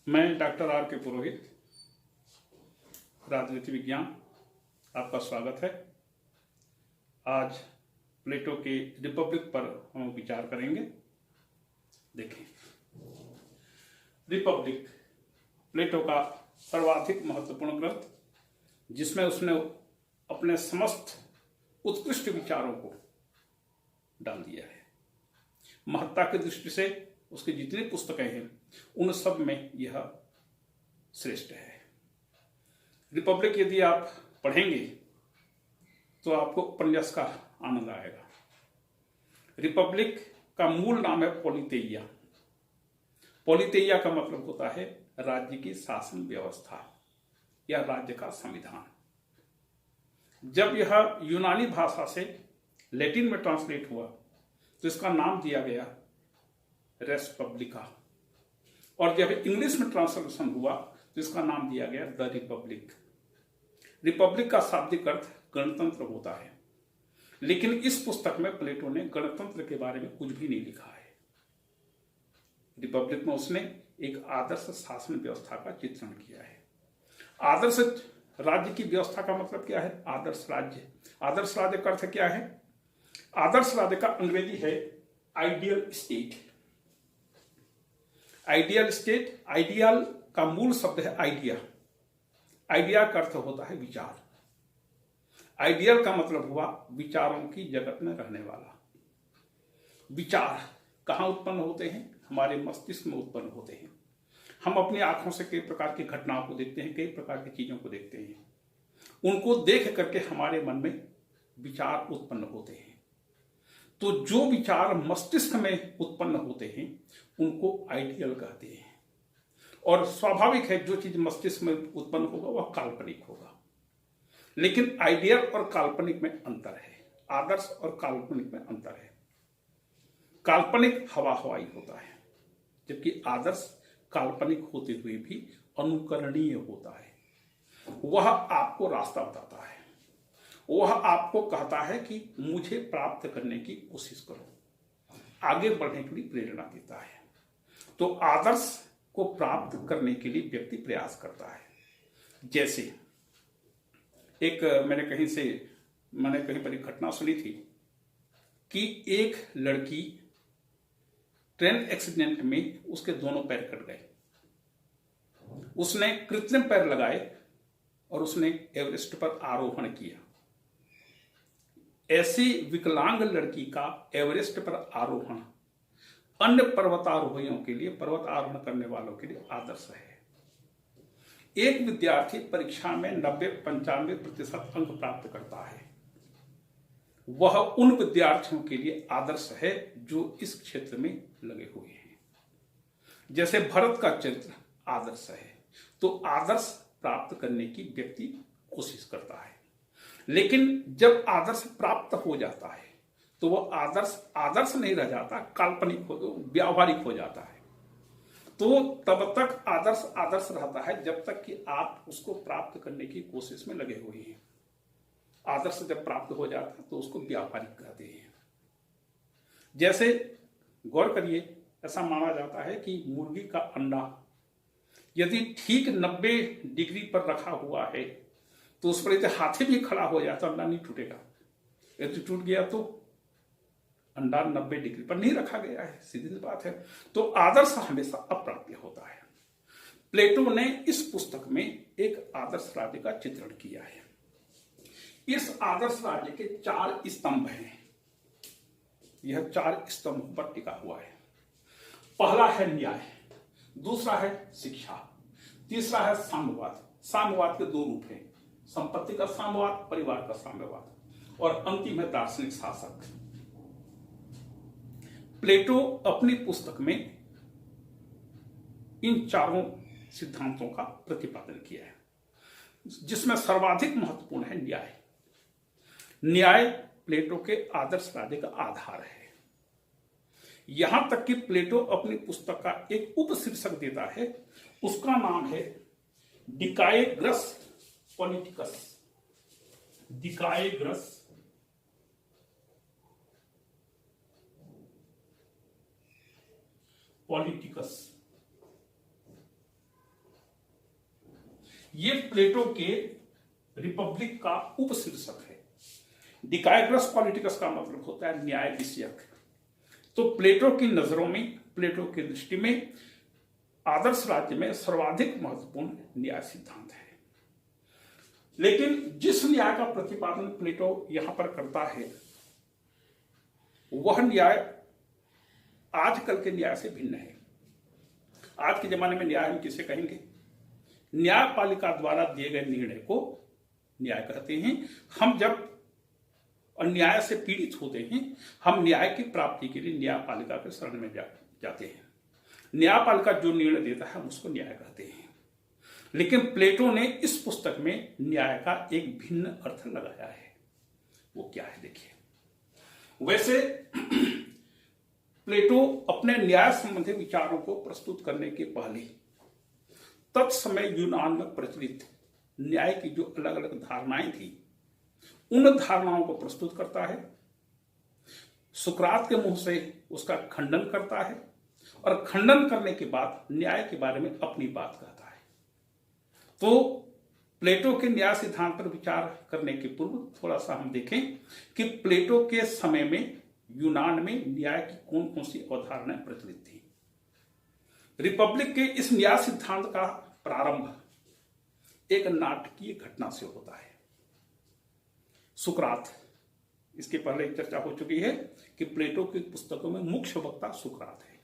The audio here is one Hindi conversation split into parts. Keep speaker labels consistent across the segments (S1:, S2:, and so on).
S1: मैं डॉक्टर आर के पुरोहित, राजनीति विज्ञान, आपका स्वागत है। आज प्लेटो के रिपब्लिक पर हम विचार करेंगे। देखें, रिपब्लिक प्लेटो का सर्वाधिक महत्वपूर्ण ग्रंथ, जिसमें उसने अपने समस्त उत्कृष्ट विचारों को डाल दिया है। महत्ता की दृष्टि से उसकी जितनी पुस्तकें हैं उन सब में यह श्रेष्ठ है। रिपब्लिक यदि आप पढ़ेंगे तो आपको उपन्यास का आनंद आएगा। रिपब्लिक का मूल नाम है पॉलिटेइया। पॉलिटेइया का मतलब होता है राज्य की शासन व्यवस्था या राज्य का संविधान। जब यह यूनानी भाषा से लैटिन में ट्रांसलेट हुआ तो इसका नाम दिया गया रेस पब्लिका, और जब इंग्लिश में ट्रांसलेशन हुआ तो इसका नाम दिया गया द रिपब्लिक। रिपब्लिक का शाब्दिक अर्थ गणतंत्र होता है, लेकिन इस पुस्तक में प्लेटो ने गणतंत्र के बारे में कुछ भी नहीं लिखा है। रिपब्लिक में उसने एक आदर्श शासन व्यवस्था का चित्रण किया है। आदर्श राज्य की व्यवस्था का मतलब क्या है? आदर्श राज्य। आदर्श राज्य का अर्थ क्या है? आदर्श राज्य का अंग्रेजी है ideal state. Ideal state, ideal का मूल शब्द है आइडिया। आइडिया का अर्थ होता है विचार। आइडियल का मतलब हुआ विचारों की जगत में रहने वाला। विचार कहाँ उत्पन्न होते हैं? हमारे मस्तिष्क में उत्पन्न होते हैं। हम अपनी आंखों से कई प्रकार की घटनाओं को देखते हैं, कई प्रकार की चीजों को देखते हैं। उनको देख करके हमारे मन में विचार उत्पन्न होते हैं। तो जो विचार मस्तिष्क में उत्पन्न होते हैं उनको आइडियल कहते हैं। और स्वाभाविक है, जो चीज मस्तिष्क में उत्पन्न होगा वह काल्पनिक होगा। लेकिन आइडियल और काल्पनिक में अंतर है। आदर्श और काल्पनिक में अंतर है। काल्पनिक हवा हवाई होता है, जबकि आदर्श काल्पनिक होते हुए भी अनुकरणीय होता है। वह आपको रास्ता बताता है। वह आपको कहता है कि मुझे प्राप्त करने की कोशिश करो, आगे बढ़ने के लिए प्रेरणा देता है। तो आदर्श को प्राप्त करने के लिए व्यक्ति प्रयास करता है। जैसे मैंने कहीं पर एक घटना सुनी थी कि एक लड़की ट्रेन एक्सीडेंट में उसके दोनों पैर कट गए। उसने कृत्रिम पैर लगाए और उसने एवरेस्ट पर आरोहण किया। ऐसी विकलांग लड़की का एवरेस्ट पर आरोहण अन्य पर्वतारोहियों के लिए, पर्वत आरोहण करने वालों के लिए आदर्श है। एक विद्यार्थी परीक्षा में 90-95% अंक प्राप्त करता है। वह उन विद्यार्थियों के लिए आदर्श है जो इस क्षेत्र में लगे हुए हैं। जैसे भरत का चरित्र आदर्श है। तो आदर्श प्राप्त करने की व्यक्ति कोशिश करता है। लेकिन जब आदर्श प्राप्त हो जाता है तो वह आदर्श नहीं रह जाता, काल्पनिक व्यावहारिक हो जाता है। तो तब तक आदर्श रहता है जब तक कि आप उसको प्राप्त करने की कोशिश में लगे हुए हैं। आदर्श जब प्राप्त हो जाता है तो उसको व्यावहारिक कहते हैं। जैसे गौर करिए, ऐसा माना जाता है कि मुर्गी का अंडा यदि ठीक 90 डिग्री पर रखा हुआ है तो उस पर यदि हाथी भी खड़ा हो जाए तो अंडा नहीं टूटेगा। यदि टूट गया तो अंडा 90 डिग्री पर नहीं रखा गया है, सीधी सी बात है। तो आदर्श हमेशा अप्राप्य होता है। प्लेटो ने इस पुस्तक में एक आदर्श राज्य का चित्रण किया है। इस आदर्श राज्य के 4 स्तंभ हैं। यह 4 स्तंभ पर टिका हुआ है। पहला है न्याय, दूसरा है शिक्षा, तीसरा है साम्यवाद। साम्यवाद के 2 रूप हैं, संपत्ति का साम्यवाद, परिवार का साम्यवाद, और अंतिम है दार्शनिक शासक। प्लेटो अपनी पुस्तक में इन 4 सिद्धांतों का प्रतिपादन किया है, जिसमें सर्वाधिक महत्वपूर्ण है न्याय। न्याय प्लेटो के आदर्श राज्य का आधार है। यहां तक कि प्लेटो अपनी पुस्तक का एक उपशीर्षक देता है, उसका नाम है डिकाएग्रस पॉलिटिकस। डिकाएग्रस पॉलिटिकस। ये प्लेटो के रिपब्लिक का उपशीर्षक है। डिकाइग्रस पॉलिटिकस का मतलब होता है न्याय विषयक। तो प्लेटो की नजरों में, प्लेटो की दृष्टि में आदर्श राज्य में सर्वाधिक महत्वपूर्ण न्याय सिद्धांत है। लेकिन जिस न्याय का प्रतिपादन प्लेटो यहां पर करता है वह न्याय आजकल के न्याय से भिन्न है। आज के जमाने में न्याय हम किसे कहेंगे? न्यायपालिका द्वारा दिए गए निर्णय को न्याय कहते हैं। हम जब अन्याय से पीड़ित होते हैं, हम न्याय की प्राप्ति के लिए न्यायपालिका के शरण में जाते हैं। न्यायपालिका जो निर्णय देता है हम उसको न्याय कहते हैं। लेकिन प्लेटो ने इस पुस्तक में न्याय का एक भिन्न अर्थ लगाया है। वो क्या है देखिए। वैसे प्लेटो अपने न्याय संबंधी विचारों को प्रस्तुत करने के पहले तत्समय यूनान में प्रचलित न्याय की जो अलग अलग धारणाएं थी उन धारणाओं को प्रस्तुत करता है, सुकरात के मुंह से उसका खंडन करता है और खंडन करने के बाद न्याय के बारे में अपनी बात कहता है। तो प्लेटो के न्याय सिद्धांत पर विचार करने के पूर्व थोड़ा सा हम देखें कि प्लेटो के समय में यूनान में न्याय की कौन कौन सी अवधारणाएं प्रचलित थी। रिपब्लिक के इस न्याय सिद्धांत का प्रारंभ एक नाटकीय घटना से होता है। सुकरात, इसके पहले एक चर्चा हो चुकी है कि प्लेटो की पुस्तकों में मुख्य वक्ता सुकरात है।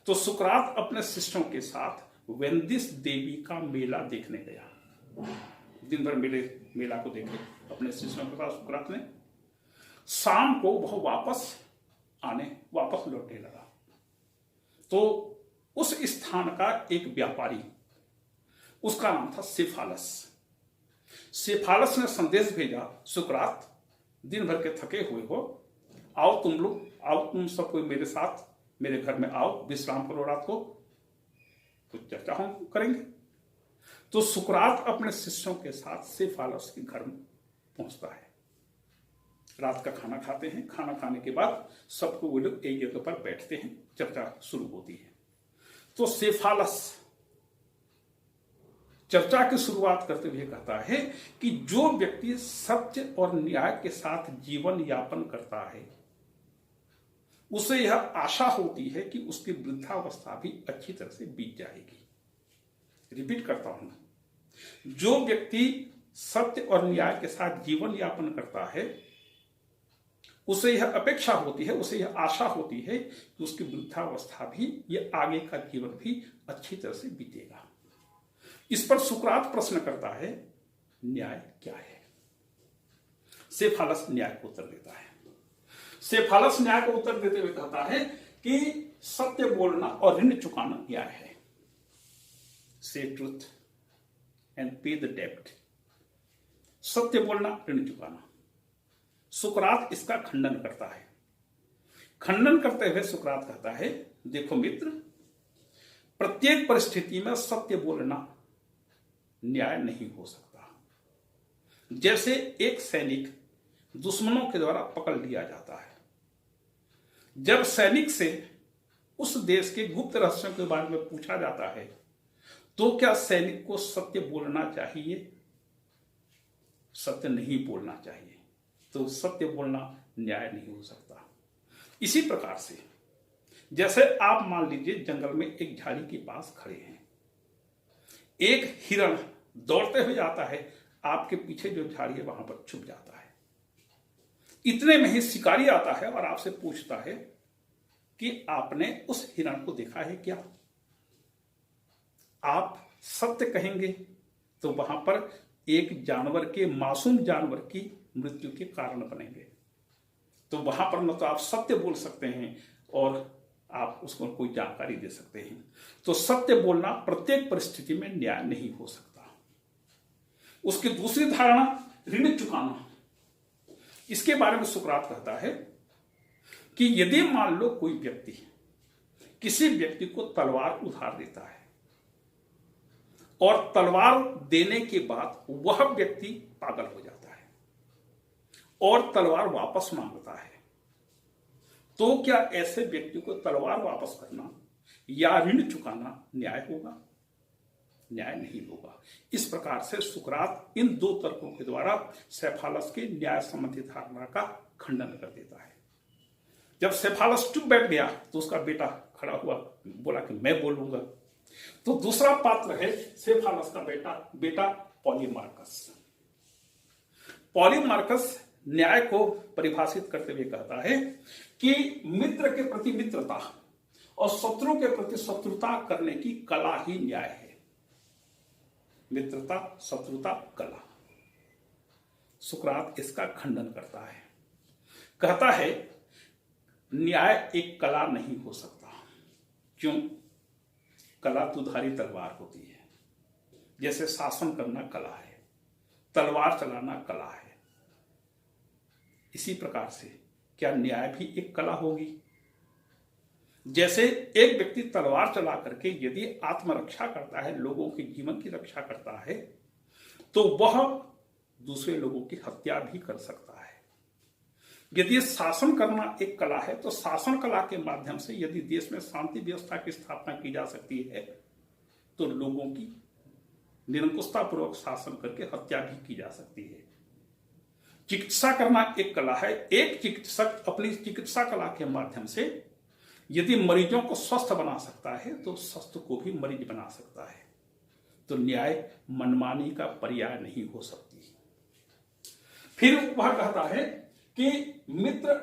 S1: तो सुकरात अपने शिष्यों के साथ वेंदिस देवी का मेला देखने गया। दिन भर मेला को देखे अपने शिष्यों के साथ सुकरात ने। शाम को वह वापस लौटने लगा। तो उस स्थान का एक व्यापारी, उसका नाम था सेफालस। सेफालस ने संदेश भेजा, सुकरात दिन भर के थके हुए हो, आओ तुम सब कोई मेरे साथ मेरे घर में आओ, विश्राम करो, रात को कुछ चर्चा हम करेंगे। तो सुकरात अपने शिष्यों के साथ सेफालस के घर में पहुंचता है। रात का खाना खाते हैं। खाना खाने के बाद सबको वो लोग एक जगह पर बैठते हैं, चर्चा शुरू होती है। तो सेफालस चर्चा की शुरुआत करते हुए कहता है कि जो व्यक्ति सत्य और न्याय के साथ जीवन यापन करता है उसे यह आशा होती है कि उसकी वृद्धावस्था भी अच्छी तरह से बीत जाएगी। रिपीट करता हूं, जो व्यक्ति सत्य और न्याय के साथ जीवन यापन करता है उसे यह अपेक्षा होती है, उसे यह आशा होती है कि उसकी वृद्धावस्था भी, यह आगे का जीवन भी अच्छी तरह से बीतेगा। इस पर सुकरात प्रश्न करता है, न्याय क्या है? सेफालस न्याय को उत्तर देता है। सेफालस न्याय को उत्तर देते हुए कहता है कि सत्य बोलना और ऋण चुकाना न्याय है। से ट्रूथ एंड पे द डेब्ट। सत्य बोलना, ऋण चुकाना। सुकरात इसका खंडन करता है। खंडन करते हुए सुकरात कहता है, देखो मित्र, प्रत्येक परिस्थिति में सत्य बोलना न्याय नहीं हो सकता। जैसे एक सैनिक दुश्मनों के द्वारा पकड़ लिया जाता है, जब सैनिक से उस देश के गुप्त रहस्यों के बारे में पूछा जाता है तो क्या सैनिक को सत्य बोलना चाहिए? सत्य नहीं बोलना चाहिए। तो सत्य बोलना न्याय नहीं हो सकता। इसी प्रकार से जैसे आप मान लीजिए जंगल में एक झाड़ी के पास खड़े हैं, एक हिरण दौड़ते हुए आता है, आपके पीछे जो झाड़ी है वहां पर छुप जाता है। इतने में ही शिकारी आता है और आपसे पूछता है कि आपने उस हिरण को देखा है क्या? आप सत्य कहेंगे तो वहां पर एक जानवर के, मासूम जानवर की मृत्यु के कारण बनेंगे। तो वहां पर न तो आप सत्य बोल सकते हैं और आप उसको कोई जानकारी दे सकते हैं। तो सत्य बोलना प्रत्येक परिस्थिति में न्याय नहीं हो सकता। उसकी दूसरी धारणा, ऋण चुकाना। इसके बारे में सुकरात कहता है कि यदि मान लो कोई व्यक्ति किसी व्यक्ति को तलवार उधार देता है और तलवार देने के बाद वह व्यक्ति पागल हो जाता है और तलवार वापस मांगता है, तो क्या ऐसे व्यक्ति को तलवार वापस करना या ऋण चुकाना न्याय होगा? न्याय नहीं होगा। इस प्रकार से सुकरात इन दो तर्कों के द्वारा सेफालस के न्याय संबंधी धारणा का खंडन कर देता है। जब सेफालस चुप बैठ गया तो उसका बेटा खड़ा हुआ, बोला कि मैं बोलूंगा। तो दूसरा पात्र है सेफालस का बेटा पॉलीमार्कस। पॉलीमार्कस न्याय को परिभाषित करते हुए कहता है कि मित्र के प्रति मित्रता और शत्रु के प्रति शत्रुता करने की कला ही न्याय है। मित्रता, शत्रुता, कला। सुकरात इसका खंडन करता है, कहता है न्याय एक कला नहीं हो सकता। क्यों? कला दुधारी तलवार होती है। जैसे शासन करना कला है, तलवार चलाना कला है, इसी प्रकार से क्या न्याय भी एक कला होगी? जैसे एक व्यक्ति तलवार चला करके यदि आत्मरक्षा करता है, लोगों के जीवन की रक्षा करता है, तो वह दूसरे लोगों की हत्या भी कर सकता है। यदि शासन करना एक कला है, तो शासन कला के माध्यम से यदि देश में शांति व्यवस्था की स्थापना की जा सकती है, तो लोगों की निरंकुशतापूर्वक शासन करके हत्या भी की जा सकती है। चिकित्सा करना एक कला है। एक चिकित्सक अपनी चिकित्सा कला के माध्यम से यदि मरीजों को स्वस्थ बना सकता है, तो स्वस्थ को भी मरीज बना सकता है। तो न्याय मनमानी का पर्याय नहीं हो सकती। फिर वह कहता है कि मित्र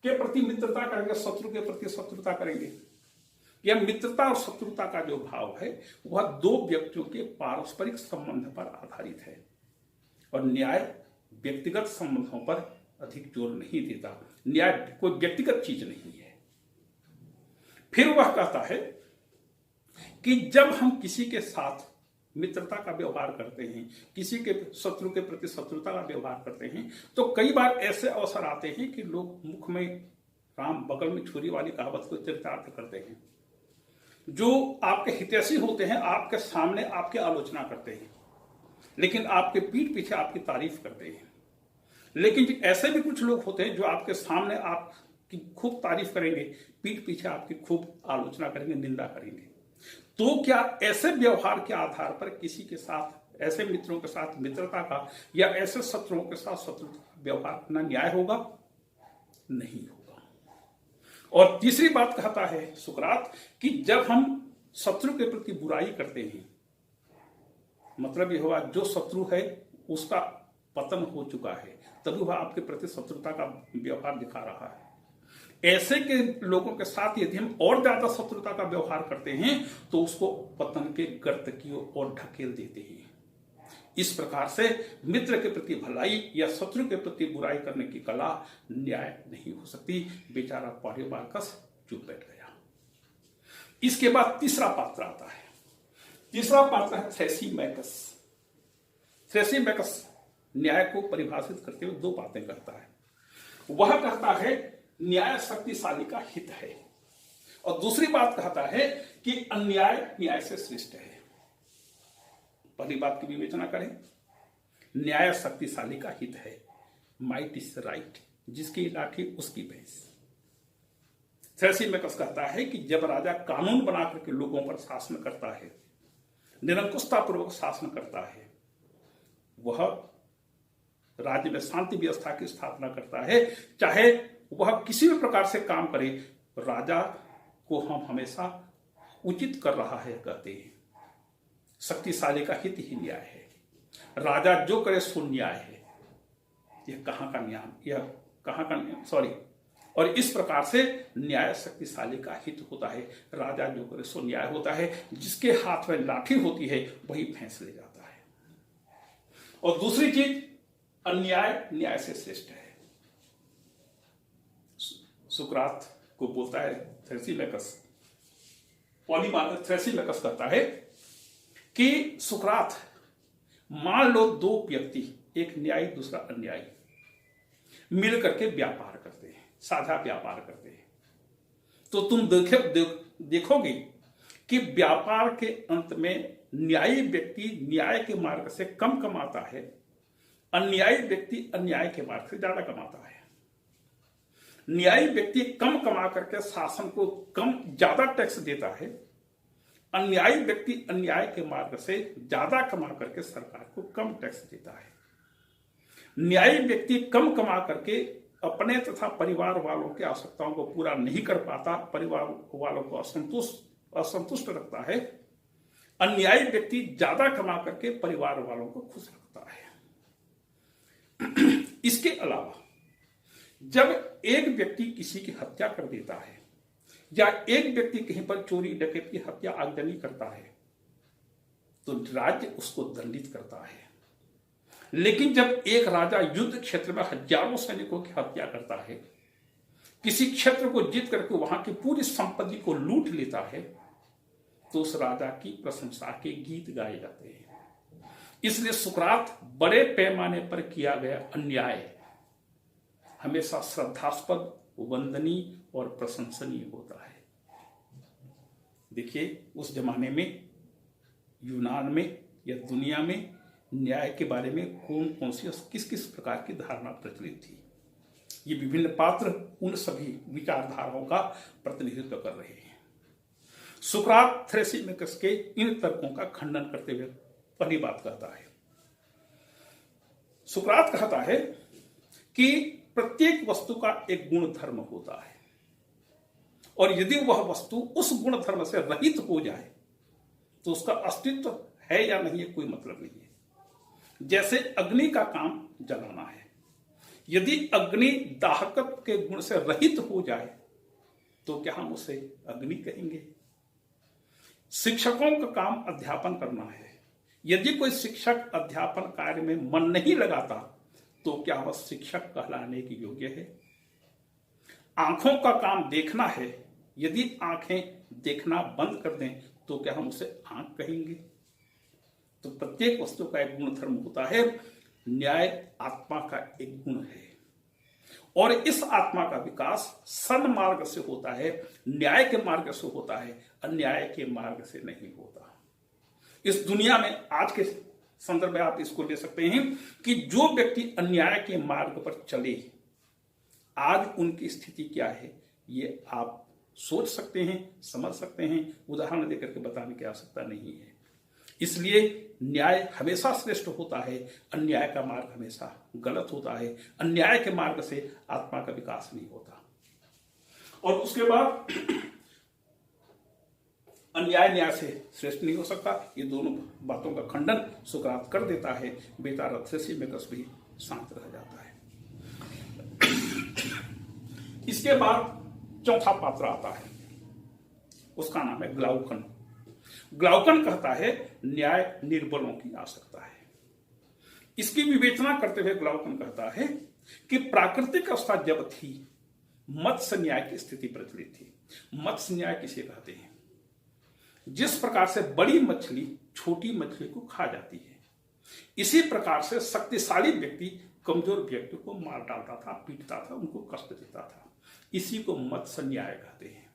S1: के प्रति मित्रता करेंगे, शत्रु के प्रति शत्रुता करेंगे। यह मित्रता और शत्रुता का जो भाव है वह दो व्यक्तियों के पारस्परिक संबंध पर आधारित है, और न्याय व्यक्तिगत संबंधों पर अधिक जोर नहीं देता। न्याय कोई व्यक्तिगत चीज नहीं है। फिर वह कहता है कि जब हम किसी के साथ मित्रता का व्यवहार करते हैं, किसी के शत्रु के प्रति शत्रुता का व्यवहार करते हैं, तो कई बार ऐसे अवसर आते हैं कि लोग मुख में राम बगल में छुरी वाली कहावत को चरितार्थ करते हैं। जो आपके हितैषी होते हैं आपके सामने आपकी आलोचना करते हैं, लेकिन आपके पीठ पीछे आपकी तारीफ करते हैं। लेकिन ऐसे भी कुछ लोग होते हैं जो आपके सामने आपकी खूब तारीफ करेंगे, पीठ पीछे आपकी खूब आलोचना करेंगे, निंदा करेंगे। तो क्या ऐसे व्यवहार के आधार पर किसी के साथ, ऐसे मित्रों के साथ मित्रता का या ऐसे शत्रुओं के साथ शत्रुता का व्यवहार करना न्याय होगा? नहीं होगा। और तीसरी बात कहता है सुकरात कि जब हम शत्रु के प्रति बुराई करते हैं, मतलब यह हुआ जो शत्रु है उसका पतन हो चुका है, तभी वह आपके प्रति शत्रुता का व्यवहार दिखा रहा है। ऐसे के लोगों के साथ यदि हम और ज्यादा शत्रुता का व्यवहार करते हैं तो उसको पतन के गर्त की ओर ढकेल देते हैं। इस प्रकार से मित्र के प्रति भलाई या शत्रु के प्रति बुराई करने की कला न्याय नहीं हो सकती। बेचारा पॉलीमार्कस चुप बैठ गया। इसके बाद तीसरा पात्र आता है। तीसरा पात्र है थ्रेसिमैकस। थ्रेसिमैकस न्याय को परिभाषित करते हुए दो बातें करता है। वह कहता है न्याय शक्तिशाली का हित है, और दूसरी बात कहता है कि अन्याय न्याय से श्रेष्ठ है। पहली बात की विवेचना करें, न्याय शक्तिशाली का हित है। माइट इज राइट, जिसकी लाठी उसकी भैंस। थ्रेसिमैकस कहता है कि जब राजा कानून बना करके लोगों पर शासन करता है, निरंकुशतापूर्वक शासन करता है, वह राज्य में शांति व्यवस्था की स्थापना करता है, चाहे वह किसी भी प्रकार से काम करे, राजा को हम हमेशा उचित कर रहा है कहते हैं। शक्तिशाली का हित ही न्याय है। राजा जो करे सो न्याय है। यह कहां का न्याय, यह कहां का सॉरी और इस प्रकार से न्याय शक्तिशाली का हित होता है। राजा जो करे सो न्याय होता है। जिसके हाथ में लाठी होती है वही भैंस ले जाता है। और दूसरी चीज, अन्याय न्याय से श्रेष्ठ है। सुकरात को बोलता है थ्रेसिमैकस। थ्रेसिमैकस कहता है कि सुकरात, मान लो दो व्यक्ति, एक न्यायी दूसरा अन्यायी, मिल करके व्यापार करते हैं, साझा व्यापार करते हैं, तो तुम देखोगे कि व्यापार के अंत में न्यायी व्यक्ति न्याय के मार्ग से कम कमाता है, अन्यायी व्यक्ति अन्याय के मार्ग से ज्यादा कमाता है। न्यायी व्यक्ति कम कमा करके शासन को कम ज्यादा टैक्स देता है, अन्यायी व्यक्ति अन्याय के मार्ग से ज्यादा कमा करके सरकार को कम टैक्स देता है। न्यायी व्यक्ति कम कमा करके अपने तथा परिवार वालों की आवश्यकताओं को पूरा नहीं कर पाता, परिवार वालों को असंतुष्ट रखता है। अन्यायी व्यक्ति ज्यादा कमा करके परिवार वालों को खुश रखता है। इसके अलावा जब एक व्यक्ति किसी की हत्या कर देता है या एक व्यक्ति कहीं पर चोरी डकैती हत्या आगजनी करता है तो राज्य उसको दंडित करता है। लेकिन जब एक राजा युद्ध क्षेत्र में हजारों सैनिकों की हत्या करता है, किसी क्षेत्र को जीत करके वहां की पूरी संपत्ति को लूट लेता है, तो उस राजा की प्रशंसा के गीत गाए जाते हैं। इसलिए सुकरात बड़े पैमाने पर किया गया अन्याय हमेशा श्रद्धास्पद, वंदनीय और प्रशंसनीय होता है। देखिए उस जमाने में यूनान में या दुनिया में न्याय के बारे में कौन कौन सी किस किस प्रकार की धारणा प्रचलित थी। ये विभिन्न पात्र उन सभी विचारधाराओं का प्रतिनिधित्व कर रहे हैं। सुकरात थ्रेसिमेकस के इन तर्कों का खंडन करते हुए पहली बात कहता है, सुकरात कहता है कि प्रत्येक वस्तु का एक गुण धर्म होता है और यदि वह वस्तु उस गुण धर्म से रहित हो जाए तो उसका अस्तित्व है या नहीं है कोई मतलब नहीं है। जैसे अग्नि का काम जलाना है, यदि अग्नि दाहकत्व के गुण से रहित हो जाए तो क्या हम उसे अग्नि कहेंगे। शिक्षकों का काम अध्यापन करना है, यदि कोई शिक्षक अध्यापन कार्य में मन नहीं लगाता तो क्या वह शिक्षक कहलाने के योग्य है। आंखों का काम देखना है, यदि आंखें देखना बंद कर दें तो क्या हम उसे आंख कहेंगे। तो प्रत्येक वस्तु का एक गुण धर्म होता है। न्याय आत्मा का एक गुण है और इस आत्मा का विकास सन्मार्ग से होता है, न्याय के मार्ग से होता है, अन्याय के मार्ग से नहीं होता। इस दुनिया में आज के संदर्भ में आप इसको ले सकते हैं कि जो व्यक्ति अन्याय के मार्ग पर चले, आज उनकी स्थिति क्या है ये आप सोच सकते हैं, समझ सकते हैं। उदाहरण देकर के बताने की आवश्यकता नहीं है। इसलिए न्याय हमेशा श्रेष्ठ होता है, अन्याय का मार्ग हमेशा गलत होता है। अन्याय के मार्ग से आत्मा का विकास नहीं होता। और उसके बाद अन्याय न्याय से श्रेष्ठ नहीं हो सकता। ये दोनों बातों का खंडन सुकरात कर देता है। बेचारा थ्रेसिमेकस भी शांत रह जाता है। इसके बाद चौथा पात्र आता है, उसका नाम है ग्लाउकन। ग्लाउकन कहता है न्याय निर्बलों की आवश्यकता है। इसकी विवेचना करते हुए ग्लाउकन कहता है कि प्राकृतिक अवस्था जब थी, मत्स्य न्याय की स्थिति प्रचलित थी। मत्स्य न्याय किसे कहते हैं? जिस प्रकार से बड़ी मछली छोटी मछली को खा जाती है, इसी प्रकार से शक्तिशाली व्यक्ति कमजोर व्यक्ति को मार डालता था, पीटता था, उनको कष्ट देता था। इसी को मत्स्य न्याय कहते हैं।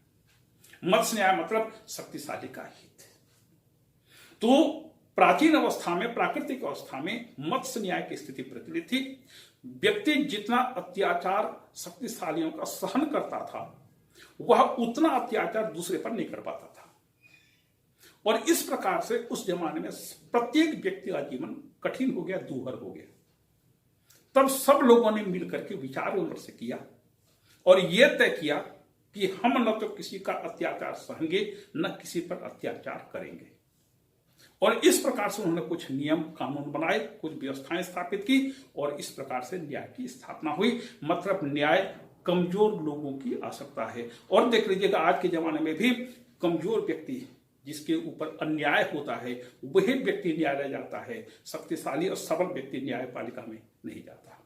S1: मत्स्य न्याय मतलब शक्तिशाली का हित। तो प्राचीन अवस्था में, प्राकृतिक अवस्था में मत्स्य न्याय की स्थिति प्रचलित थी। व्यक्ति जितना अत्याचार शक्तिशालियों का सहन करता था, वह उतना अत्याचार दूसरे पर नहीं कर पाता था। और इस प्रकार से उस जमाने में प्रत्येक व्यक्ति का जीवन कठिन हो गया, दूभर हो गया। तब सब लोगों ने मिलकर के विचार विमर्श किया और यह तय किया कि हम न तो किसी का अत्याचार सहेंगे, न किसी पर अत्याचार करेंगे। और इस प्रकार से उन्होंने कुछ नियम कानून बनाए, कुछ व्यवस्थाएं स्थापित की और इस प्रकार से न्याय की स्थापना हुई। मतलब न्याय कमजोर लोगों की आवश्यकता है। और देख लीजिएगा आज के जमाने में भी कमजोर व्यक्ति जिसके ऊपर अन्याय होता है वही व्यक्ति न्यायालय जाता है, शक्तिशाली और सबल व्यक्ति न्यायपालिका में नहीं जाता।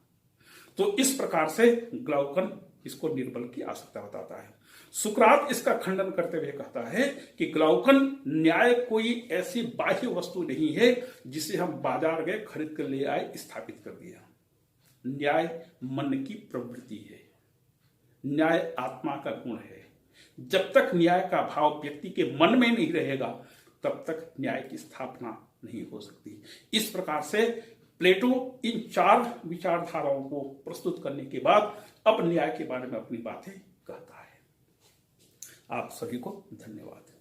S1: तो इस प्रकार से ग्लाउकन इसको निर्बल की आवश्यकता बताता है। सुकरात इसका खंडन करते हुए कहता है कि ग्लाउकन न्याय कोई ऐसी बाह्य वस्तु नहीं है जिसे हम बाजार गए खरीद कर ले आए स्थापित कर दिया। न्याय मन की प्रवृत्ति है, न्याय आत्मा का गुण है। जब तक न्याय का भाव व्यक्ति के मन में नहीं रहेगा तब तक न्याय की स्थापना नहीं हो सकती। इस प्रकार से प्लेटो इन चार विचारधाराओं को प्रस्तुत करने के बाद अब न्याय के बारे में अपनी बातें कहता है। आप सभी को धन्यवाद।